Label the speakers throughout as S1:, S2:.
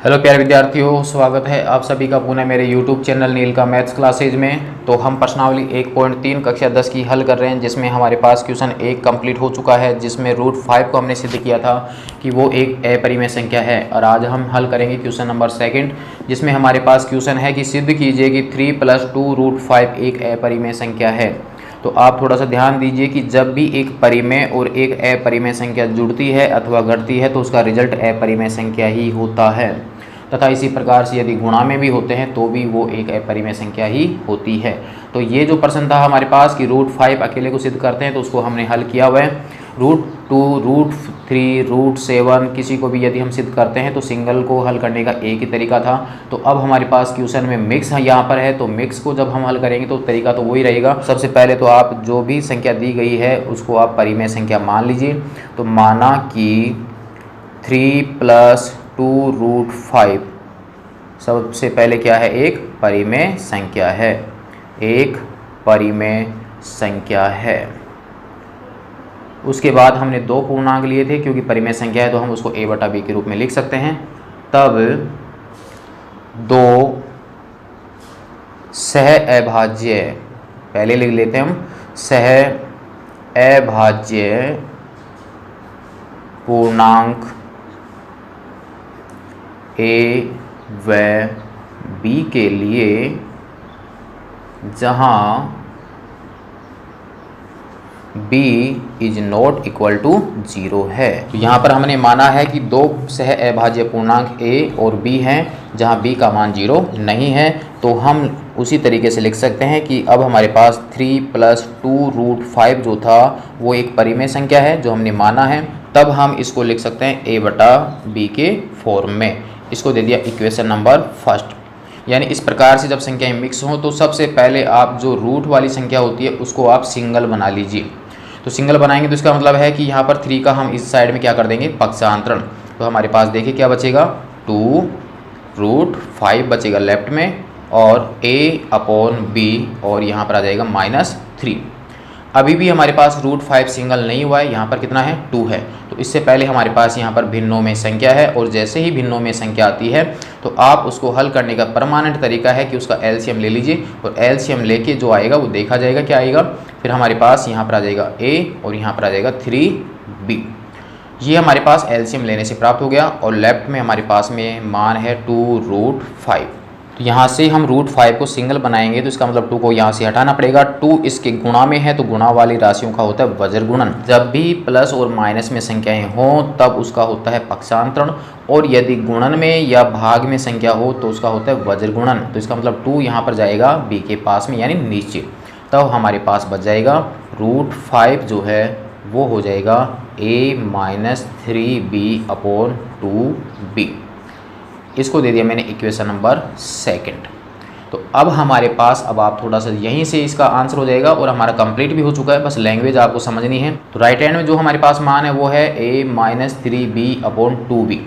S1: Hello प्यारे विद्यार्थियों, स्वागत है आप सभी का पुनः मेरे YouTube चैनल नील का मैथ्स क्लासेज में। तो हम प्रश्नावली 1.3 कक्षा 10 की हल कर रहे हैं, जिसमें हमारे पास क्वेश्चन 1 कंप्लीट हो चुका है, जिसमें √5 को हमने सिद्ध किया था कि वो एक अपरिमेय संख्या है। और आज हम हल करेंगे क्वेश्चन नंबर 2, जिसमें हमारे पास क्वेश्चन है कि सिद्ध कीजिए कि 3 + 2√5 एक अपरिमेय संख्या है। तो आप थोड़ा सा ध्यान दीजिए कि जब भी एक परिमेय और एक अपरिमेय संख्या जुड़ती है अथवा घटती है तो उसका रिजल्ट अपरिमेय संख्या ही होता है, तथा इसी प्रकार से यदि गुणा में भी होते हैं तो भी वो एक अपरिमेय संख्या ही होती है। तो ये जो प्रश्न था हमारे पास कि √5 अकेले को सिद्ध करते हैं, तो उसको हमने हल किया हुआ है। √2, √3, √7 किसी को भी यदि हम सिद्ध करते हैं तो सिंगल को हल करने का एक ही तरीका था। तो अब हमारे पास क्वेश्चन में मिक्स यहाँ पर है, तो मिक्स को जब हम हल करेंगे तो तरीका तो वही रहेगा। सबसे पहले तो आप जो भी संख्या दी गई है उसको आप परिमेय संख्या मान लीजिए। तो माना कि 3 + 2√5 सबसे पहले क्या है, एक परिमेय संख्या है, एक परिमेय संख्या है। उसके बाद हमने 2 पूर्णांक लिए थे, क्योंकि परिमेय संख्या है तो हम उसको a/b के रूप में लिख सकते हैं। तब 2 सह-अभाज्य, पहले लिख लेते हैं हम, सह-अभाज्य पूर्णांक a व b के लिए जहां b ≠ 0 है। तो यहाँ पर हमने माना है कि 2 सह-अभाज्य पूर्णांक a और b हैं जहाँ b का मान 0 नहीं है। तो हम उसी तरीके से लिख सकते हैं कि अब हमारे पास 3 + 2√5 जो था वो एक परिमेय संख्या है जो हमने माना है। तब हम इसको लिख सकते हैं a/b के फॉर्म में। इसको दे दिया इक्वेशन नंबर 1। यानी इस प्रकार से जब संख्याएं मिक्स हों तो सबसे पहले आप जो रूट वाली संख्या होती है उसको आप सिंगल बना लीजिए। तो सिंगल बनाएंगे तो इसका मतलब है कि यहाँ पर 3 का हम इस साइड में क्या कर देंगे, पक्षांतरण। तो हमारे पास देखिए क्या बचेगा, 2√5 बचेगा लेफ्ट में, और a/b और यहाँ पर आ जाएगा -3। अभी भी हमारे पास √5 सिंगल नहीं हुआ है, यहाँ पर कितना है, 2 है। तो इससे पहले हमारे पास यहाँ पर भिन्नों में संख्या है, और जैसे ही भिन्नों में संख्या आती है तो आप उसको हल करने का परमानेंट तरीका है कि उसका एलसीएम ले लीजिए, और एलसीएम लेके जो आएगा वो देखा जाएगा क्या आएगा। फिर हमारे पास यहाँ पर आ जाएगा a और यहाँ पर आ जाएगा 3b। ये हमारे पास एलसीएम लेने से प्राप्त हो गया, और लेफ्ट में हमारे पास में मान है 2√5। तो यहाँ से हम √5 को सिंगल बनाएंगे तो इसका मतलब 2 को यहाँ से हटाना पड़ेगा। 2 इसके गुणा में है, तो गुणा वाली राशियों का होता है वज्र गुणन। जब भी प्लस और माइनस में संख्याएं हों तब उसका होता है पक्षांतरण, और यदि गुणन में या भाग में संख्या हो तो उसका होता है वज्र गुणन। तो इसका मतलब 2 यहाँ पर जाएगा b के पास में, यानी नीचे। तब हमारे पास बच जाएगा √5 जो है वो हो जाएगा a-3b/2b। इसको दे दिया मैंने इक्वेशन नंबर 2। तो अब हमारे पास, अब आप थोड़ा सा यहीं से इसका आंसर हो जाएगा, और हमारा कंप्लीट भी हो चुका है, बस लैंग्वेज आपको समझनी है। तो राइट हैंड में जो हमारे पास मान है वो है a-3b/2b।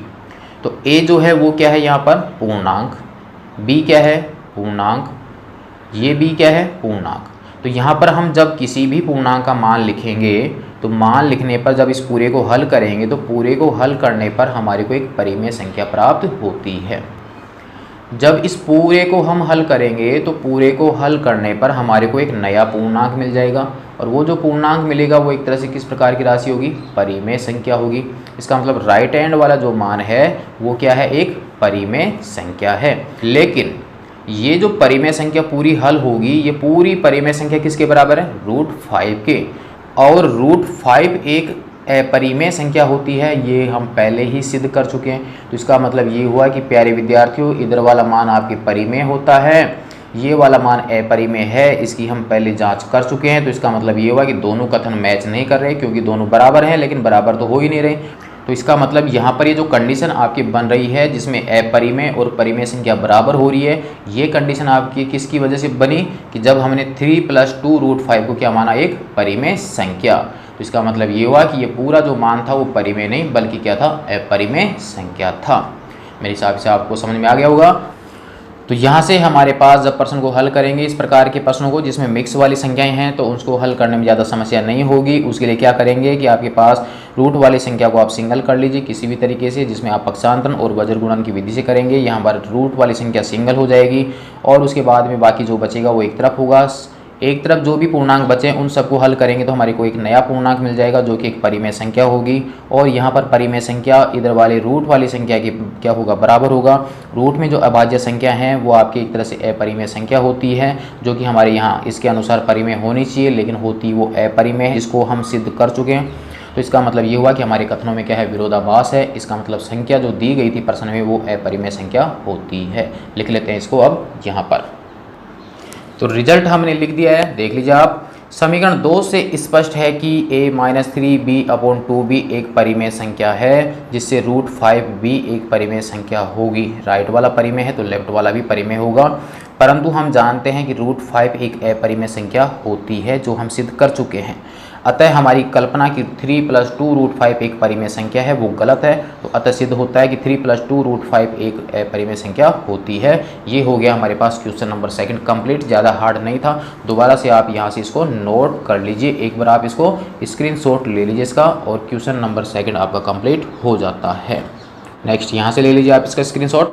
S1: तो a जो है वो क्या है यहाँ पर, पूर्णांक, b क्या है, पूर्णांक, ये b क्या है, पूर्णांक। तो यहाँ पर हम जब किसी भी पूर्णांक का मान लिखेंगे तो मान लिखने पर जब इस पूरे को हल करेंगे तो पूरे को हल करने पर हमारे को एक परिमेय संख्या प्राप्त होती है। जब इस पूरे को हम हल करेंगे तो पूरे को हल करने पर हमारे को एक नया पूर्णांक मिल जाएगा, और वो जो पूर्णांक मिलेगा वो एक तरह से किस प्रकार की राशि होगी, परिमेय संख्या होगी। इसका मतलब राइट हैंड वाला जो मान है वो क्या है, एक परिमेय संख्या है। लेकिन ये जो परिमेय संख्या पूरी हल होगी, ये पूरी परिमेय संख्या किसके बराबर है, √5 के। और √5 एक अपरिमेय संख्या होती है, ये हम पहले ही सिद्ध कर चुके हैं। तो इसका मतलब ये हुआ कि प्यारे विद्यार्थियों, इधर वाला मान आपके परिमेय होता है, ये वाला मान अपरिमेय है, इसकी हम पहले जांच कर चुके हैं। तो इसका मतलब ये हुआ कि दोनों कथन मैच नहीं कर रहे, क्योंकि दोनों बराबर हैं लेकिन बराबर तो हो ही नहीं रहे। तो इसका मतलब यहाँ पर ये जो कंडीशन आपकी बन रही है जिसमें अपरिमेय और परिमेय संख्या बराबर हो रही है, ये कंडीशन आपकी किसकी वजह से बनी, कि जब हमने 3 + 2√5 को क्या माना, एक परिमेय संख्या। तो इसका मतलब ये हुआ कि ये पूरा जो मान था वो परिमेय नहीं बल्कि क्या था, अपरिमेय संख्या था। मेरे हिसाब से आपको समझ में आ गया होगा। तो यहाँ से हमारे पास जब प्रश्न को हल करेंगे इस प्रकार के प्रश्नों को जिसमें मिक्स वाली संख्याएं हैं, तो उसको हल करने में ज़्यादा समस्या नहीं होगी। उसके लिए क्या करेंगे कि आपके पास रूट वाली संख्या को आप सिंगल कर लीजिए किसी भी तरीके से, जिसमें आप पक्षांतरण और वज्र गुणन की विधि से करेंगे। यहाँ पर रूट वाली संख्या सिंगल हो जाएगी और उसके बाद में बाकी जो बचेगा वो एक तरफ होगा। एक तरफ जो भी पूर्णांक बचे उन सबको हल करेंगे तो हमारे को एक नया पूर्णांक मिल जाएगा जो कि एक परिमेय संख्या होगी। और यहाँ पर परिमेय संख्या इधर वाले रूट वाली संख्या की क्या होगा, बराबर होगा। रूट में जो अभाज्य संख्या है वो आपकी एक तरह से अपरिमेय संख्या होती है, जो कि हमारे यहाँ इसके अनुसार परिमेय होनी चाहिए, लेकिन होती वो अपरिमेय है। इसको हम सिद्ध कर चुके हैं। तो इसका मतलब ये हुआ कि हमारे कथनों में क्या है, विरोधाभास है। इसका मतलब संख्या जो दी गई थी प्रश्न में वो अपरिमेय संख्या होती है। लिख लेते हैं इसको अब यहाँ पर। तो रिजल्ट हमने लिख दिया है, देख लीजिए आप। समीकरण 2 से स्पष्ट है कि a-3b/2b एक परिमेय संख्या है, जिससे √5b एक परिमेय संख्या होगी। राइट वाला परिमेय है तो लेफ्ट वाला भी परिमेय होगा, परंतु हम जानते हैं कि √5 एक अपरिमेय संख्या होती है, जो हम सिद्ध कर चुके हैं। अतः हमारी कल्पना कि 3 + 2 √5 एक परिमेय संख्या है वो गलत है। तो अतः सिद्ध होता है कि 3 + 2 √5 एक अपरिमेय संख्या होती है। ये हो गया हमारे पास क्वेश्चन नंबर 2 कंप्लीट। ज़्यादा हार्ड नहीं था। दोबारा से आप यहाँ से इसको नोट कर लीजिए, एक बार आप इसको स्क्रीनशॉट ले लीजिए इसका, और क्वेश्चन नंबर 2 आपका कंप्लीट हो जाता है। नेक्स्ट यहाँ से ले लीजिए आप इसका स्क्रीनशॉट।